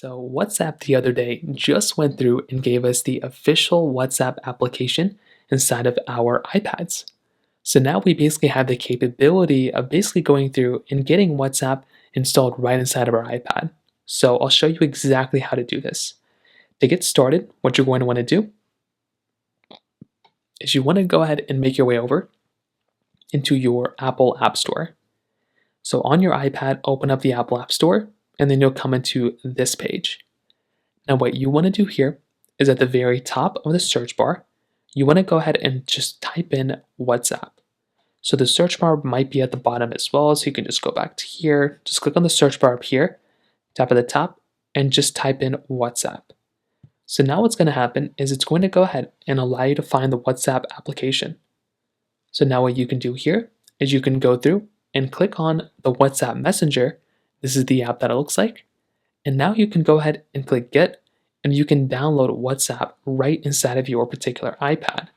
So WhatsApp the other day just went through and gave us the official WhatsApp application inside of our iPads. So now we basically have the capability of basically going through and getting WhatsApp installed right inside of our iPad. So I'll show you exactly how to do this. To get started, what you're going to want to do is you want to go ahead and make your way over into your Apple App Store. So on your iPad, open up the Apple App Store, and then you'll come into this page. Now what you want to do here is at the very top of the search bar, you want to go ahead and just type in WhatsApp. So the search bar might be at the bottom as well, so you can just go back to here, just click on the search bar up here, tap at the top, and just type in WhatsApp. So now what's going to happen is it's going to go ahead and allow you to find the WhatsApp application. So now what you can do here is you can go through and click on the WhatsApp Messenger. This is the app that it looks like. And now you can go ahead and click Get, and you can download WhatsApp right inside of your particular iPad.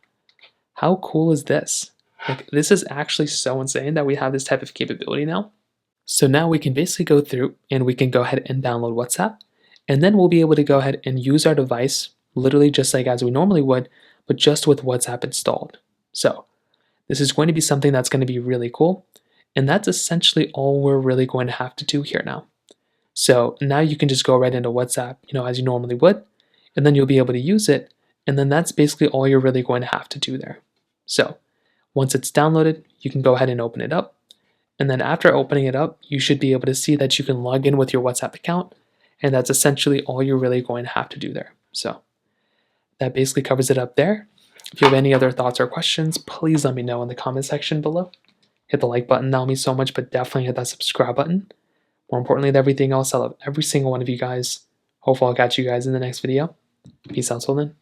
How cool is this? Like, this is actually so insane that we have this type of capability now. So now we can basically go through and we can go ahead and download WhatsApp, and then we'll be able to go ahead and use our device literally just like as we normally would, but just with WhatsApp installed. So this is going to be something that's going to be really cool. And that's essentially all we're really going to have to do here now. So now you can just go right into WhatsApp, as you normally would, and then you'll be able to use it. And then that's basically all you're really going to have to do there. So once it's downloaded, you can go ahead and open it up. And then after opening it up, you should be able to see that you can log in with your WhatsApp account. And that's essentially all you're really going to have to do there. So that basically covers it up there. If you have any other thoughts or questions, please let me know in the comment section below. Hit the like button, that'll mean so much, but definitely hit that subscribe button. More importantly than everything else, I love every single one of you guys. Hopefully I'll catch you guys in the next video. Peace out till then.